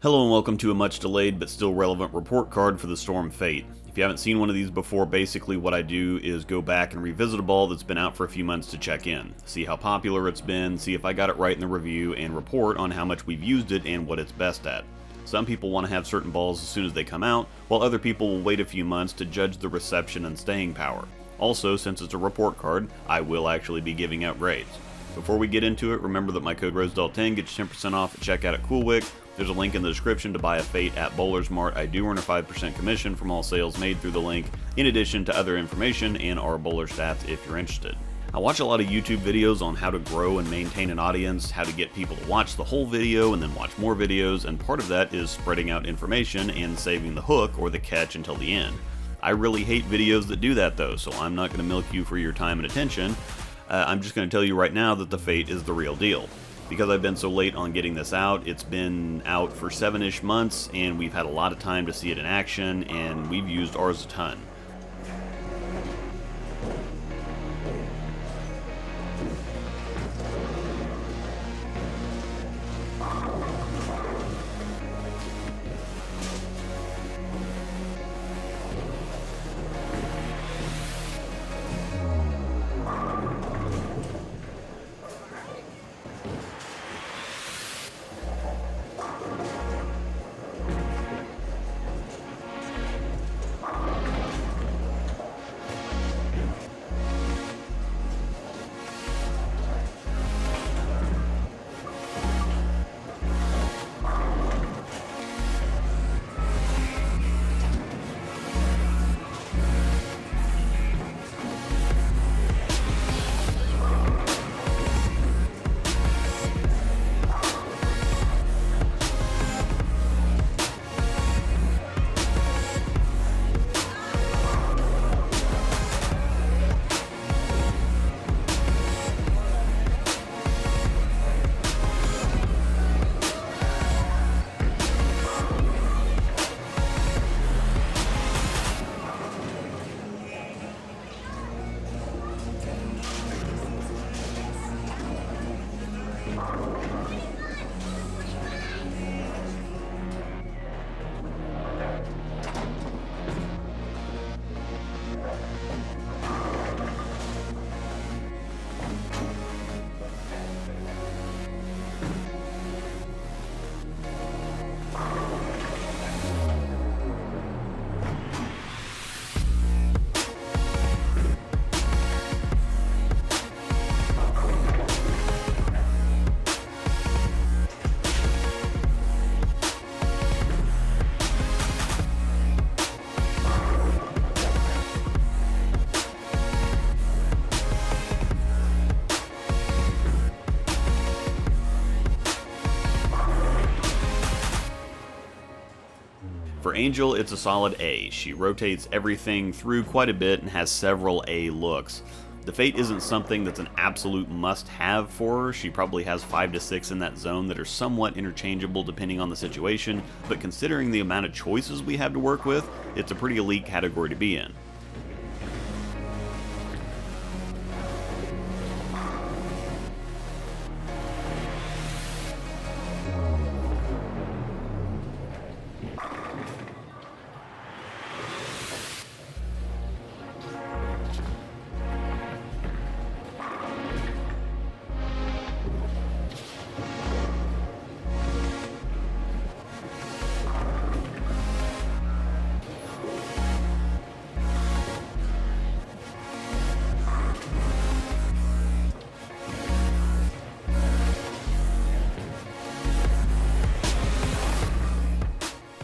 Hello and welcome to a much delayed but still relevant report card for the Storm Fate. If you haven't seen one of these before, basically what I do is go back and revisit a ball that's been out for a few months to check in, see how popular it's been, see if I got it right in the review, and report on how much we've used it and what it's best at. Some people want to have certain balls as soon as they come out, while other people will wait a few months to judge the reception and staying power. Also, since it's a report card, I will actually be giving out grades. Before we get into it, remember that my code Rosdahl10 gets you 10% off at checkout at CoolWick. There's a link in the description to buy a Fate at Bowler's Mart. I do earn a 5% commission from all sales made through the link, in addition to other information and our bowler stats if you're interested. I watch a lot of YouTube videos on how to grow and maintain an audience, how to get people to watch the whole video and then watch more videos, and part of that is spreading out information and saving the hook or the catch until the end. I really hate videos that do that though, so I'm not going to milk you for your time and attention. I'm just going to tell you right now that the Fate is the real deal. Because I've been so late on getting this out, it's been out for 7-ish months, and we've had a lot of time to see it in action, and we've used ours a ton. For Angel, it's a solid A. She rotates everything through quite a bit and has several A looks. The Fate isn't something that's an absolute must-have for her. She probably has 5 to 6 in that zone that are somewhat interchangeable depending on the situation, but considering the amount of choices we have to work with, it's a pretty elite category to be in.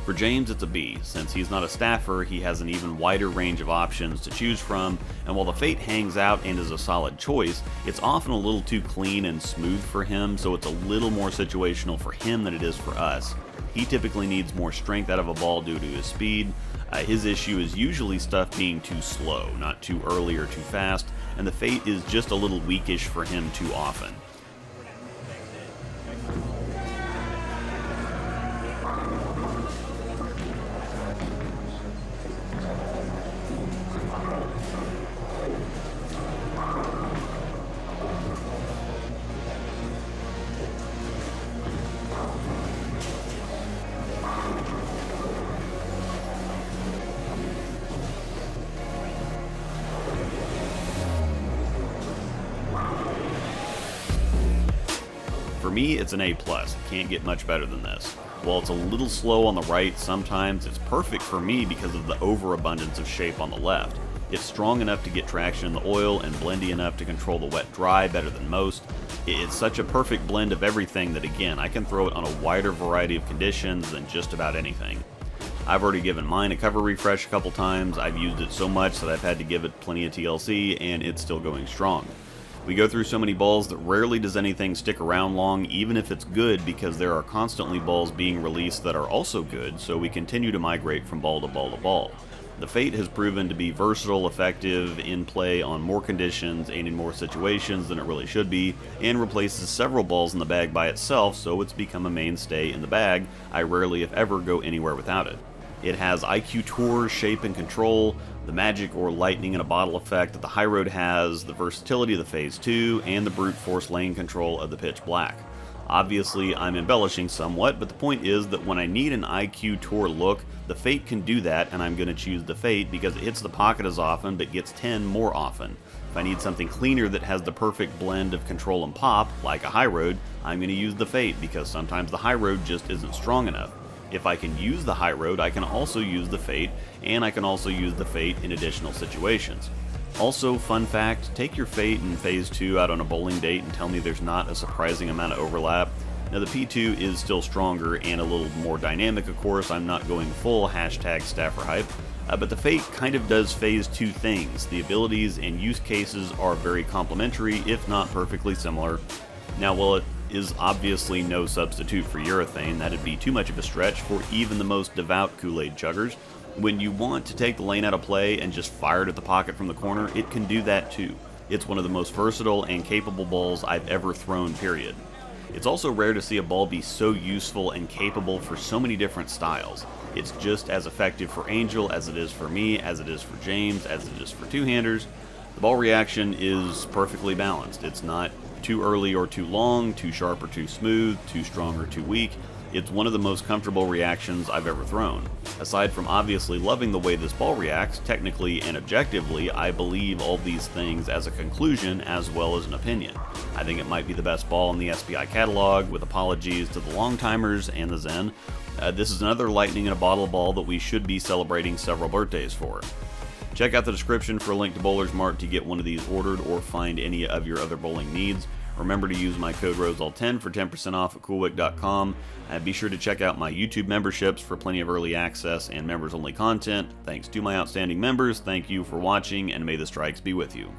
For James, it's a B. Since he's not a staffer, he has an even wider range of options to choose from, and while the Fate hangs out and is a solid choice, it's often a little too clean and smooth for him, so it's a little more situational for him than it is for us. He typically needs more strength out of a ball due to his speed. His issue is usually stuff being too slow, not too early or too fast, and the Fate is just a little weakish for him too often. For me, it's an A+. Can't get much better than this. While it's a little slow on the right sometimes, it's perfect for me because of the overabundance of shape on the left. It's strong enough to get traction in the oil and blendy enough to control the wet-dry better than most. It's such a perfect blend of everything that, again, I can throw it on a wider variety of conditions than just about anything. I've already given mine a cover refresh a couple times. I've used it so much that I've had to give it plenty of TLC, and it's still going strong. We go through so many balls that rarely does anything stick around long, even if it's good, because there are constantly balls being released that are also good, so we continue to migrate from ball to ball to ball. The Fate has proven to be versatile, effective, in play on more conditions and in more situations than it really should be, and replaces several balls in the bag by itself, so it's become a mainstay in the bag. I rarely, if ever, go anywhere without it. It has IQ Tour, shape and control, the magic or lightning in a bottle effect that the High Road has, the versatility of the Phase 2, and the brute force lane control of the Pitch Black. Obviously, I'm embellishing somewhat, but the point is that when I need an IQ Tour look, the Fate can do that, and I'm going to choose the Fate because it hits the pocket as often, but gets 10 more often. If I need something cleaner that has the perfect blend of control and pop, like a High Road, I'm going to use the Fate because sometimes the High Road just isn't strong enough. If I can use the High Road, I can also use the Fate, and I can also use the Fate in additional situations. Also, fun fact, take your Fate in Phase 2 out on a bowling date and tell me there's not a surprising amount of overlap. Now the P2 is still stronger and a little more dynamic, of course. I'm not going full hashtag staffer hype, but the Fate kind of does Phase 2 things. The abilities and use cases are very complementary, if not perfectly similar. Now, while it is obviously no substitute for urethane, that'd be too much of a stretch for even the most devout Kool-Aid chuggers. When you want to take the lane out of play and just fire it at the pocket from the corner, it can do that too. It's one of the most versatile and capable balls I've ever thrown, period. It's also rare to see a ball be so useful and capable for so many different styles. It's just as effective for Angel as it is for me, as it is for James, as it is for two-handers. The ball reaction is perfectly balanced. It's not too early or too long, too sharp or too smooth, too strong or too weak. It's one of the most comfortable reactions I've ever thrown. Aside from obviously loving the way this ball reacts, technically and objectively, I believe all these things as a conclusion as well as an opinion. I think it might be the best ball in the SPI catalog, with apologies to the long-timers and the Zen. This is another lightning in a bottle ball that we should be celebrating several birthdays for. Check out the description for a link to Bowler's Mart to get one of these ordered or find any of your other bowling needs. Remember to use my code Rosdahl10 for 10% off at CoolWick.com. And be sure to check out my YouTube memberships for plenty of early access and members-only content. Thanks to my outstanding members, thank you for watching, and may the strikes be with you.